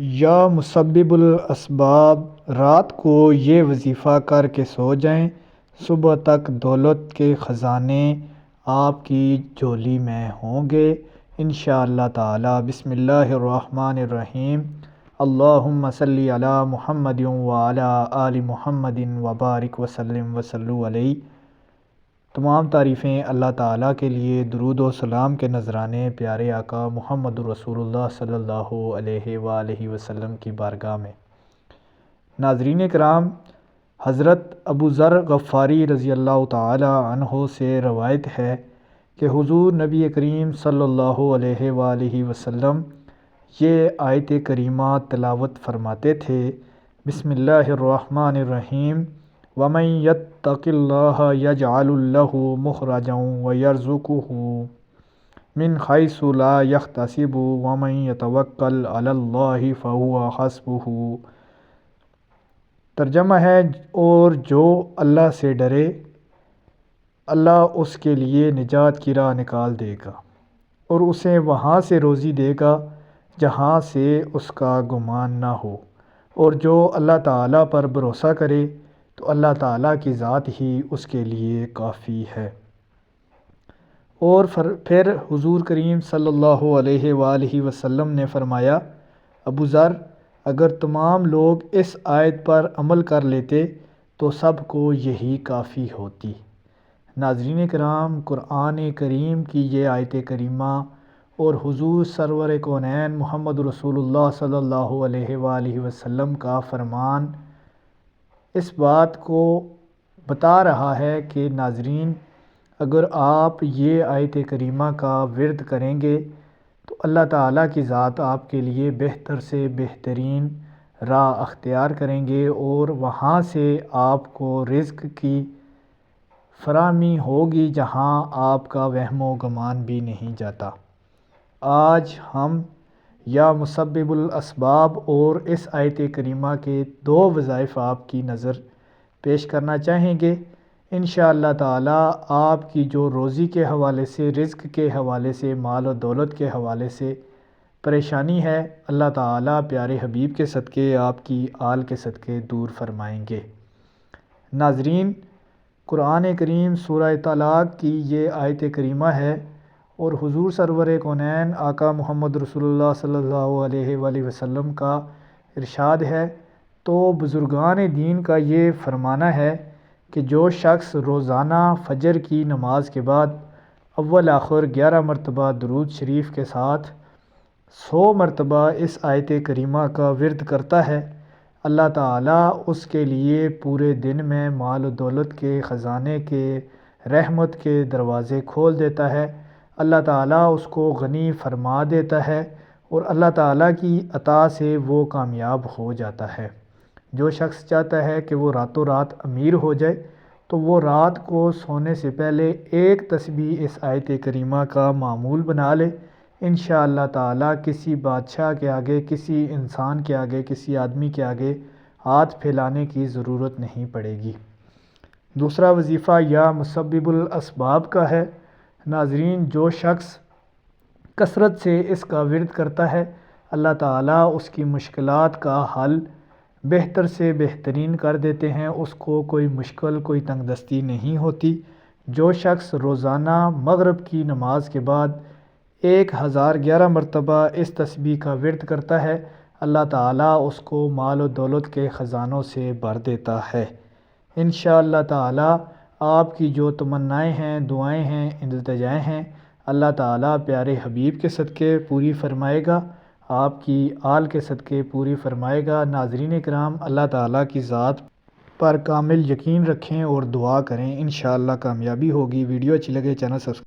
یا مسبب الاسباب، رات کو یہ وظیفہ کر کے سو جائیں، صبح تک دولت کے خزانے آپ کی جھولی میں ہوں گے انشاءاللہ تعالی۔ بسم اللہ الرحمن الرحیم۔ اللہم صلی علی محمد وعلی آل محمد وبارک وسلم وصلوا علیہ۔ تمام تعریفیں اللہ تعالیٰ کے لیے، درود و سلام کے نذرانے پیارے آقا محمد رسول اللہ صلی اللہ علیہ وآلہ وسلم کی بارگاہ میں۔ ناظرین کرام، حضرت ابو ذر غفاری رضی اللہ تعالی عنہ سے روایت ہے کہ حضور نبی کریم صلی اللہ علیہ وآلہ وسلم یہ آیت کریمہ تلاوت فرماتے تھے: بسم اللہ الرحمن الرحیم، وَمَن يَتَّقِ اللَّهَ يَجْعَلْ لَهُ مَخْرَجًا وَيَرْزُقْهُ مِنْ حَيْثُ لَا يَحْتَسِبُ وَمَن يَتَوَکَّلْ عَلَى اللَّهِ فَهُوَ حَسْبُهُ۔ ترجمہ ہے، اور جو اللہ سے ڈرے اللہ اس کے لیے نجات کی راہ نکال دے گا اور اسے وہاں سے روزی دے گا جہاں سے اس کا گمان نہ ہو، اور جو اللہ تعالیٰ پر بھروسہ کرے تو اللہ تعالیٰ کی ذات ہی اس کے لیے کافی ہے۔ اور پھر حضور کریم صلی اللہ علیہ وآلہ وسلم نے فرمایا: ابو ذر، اگر تمام لوگ اس آیت پر عمل کر لیتے تو سب کو یہی کافی ہوتی۔ ناظرین کرام، قرآن کریم کی یہ آیت کریمہ اور حضور سرور کونین محمد رسول اللہ صلی اللہ علیہ وآلہ وسلم کا فرمان اس بات کو بتا رہا ہے کہ ناظرین، اگر آپ یہ آیت کریمہ کا ورد کریں گے تو اللہ تعالیٰ کی ذات آپ کے لیے بہتر سے بہترین راہ اختیار کریں گے اور وہاں سے آپ کو رزق کی فراہمی ہوگی جہاں آپ کا وہم و گمان بھی نہیں جاتا۔ آج ہم یا مسبب الاسباب اور اس آیت کریمہ کے دو وظائف آپ کی نظر پیش کرنا چاہیں گے۔ انشاءاللہ تعالی آپ کی جو روزی کے حوالے سے، رزق کے حوالے سے، مال و دولت کے حوالے سے پریشانی ہے، اللہ تعالیٰ پیارے حبیب کے صدقے، آپ کی آل کے صدقے دور فرمائیں گے۔ ناظرین، قرآن کریم سورہ طلاق کی یہ آیت کریمہ ہے اور حضور سرور کونین آقا محمد رسول اللہ صلی اللہ علیہ وآلہ وسلم کا ارشاد ہے۔ تو بزرگان دین کا یہ فرمانا ہے کہ جو شخص روزانہ فجر کی نماز کے بعد اول آخر 11 مرتبہ درود شریف کے ساتھ 100 مرتبہ اس آیت کریمہ کا ورد کرتا ہے، اللہ تعالیٰ اس کے لیے پورے دن میں مال و دولت کے خزانے کے، رحمت کے دروازے کھول دیتا ہے، اللہ تعالیٰ اس کو غنی فرما دیتا ہے اور اللہ تعالیٰ کی عطا سے وہ کامیاب ہو جاتا ہے۔ جو شخص چاہتا ہے کہ وہ راتوں رات امیر ہو جائے تو وہ رات کو سونے سے پہلے ایک تسبیح اس آیت کریمہ کا معمول بنا لے، انشاءاللہ تعالیٰ کسی بادشاہ کے آگے، کسی انسان کے آگے، کسی آدمی کے آگے ہاتھ پھیلانے کی ضرورت نہیں پڑے گی۔ دوسرا وظیفہ یا مسبب الاسباب کا ہے۔ ناظرین، جو شخص کثرت سے اس کا ورد کرتا ہے، اللہ تعالیٰ اس کی مشکلات کا حل بہتر سے بہترین کر دیتے ہیں، اس کو کوئی مشکل، کوئی تنگ دستی نہیں ہوتی۔ جو شخص روزانہ مغرب کی نماز کے بعد 1011 مرتبہ اس تسبیح کا ورد کرتا ہے، اللہ تعالیٰ اس کو مال و دولت کے خزانوں سے بھر دیتا ہے۔ انشاءاللہ تعالیٰ آپ کی جو تمنائیں ہیں، دعائیں ہیں، التجائیں ہیں، اللہ تعالیٰ پیارے حبیب کے صدقے پوری فرمائے گا، آپ کی آل کے صدقے پوری فرمائے گا۔ ناظرین کرام، اللہ تعالیٰ کی ذات پر کامل یقین رکھیں اور دعا کریں، انشاءاللہ کامیابی ہوگی۔ ویڈیو اچھی لگے چینل سبسکرائب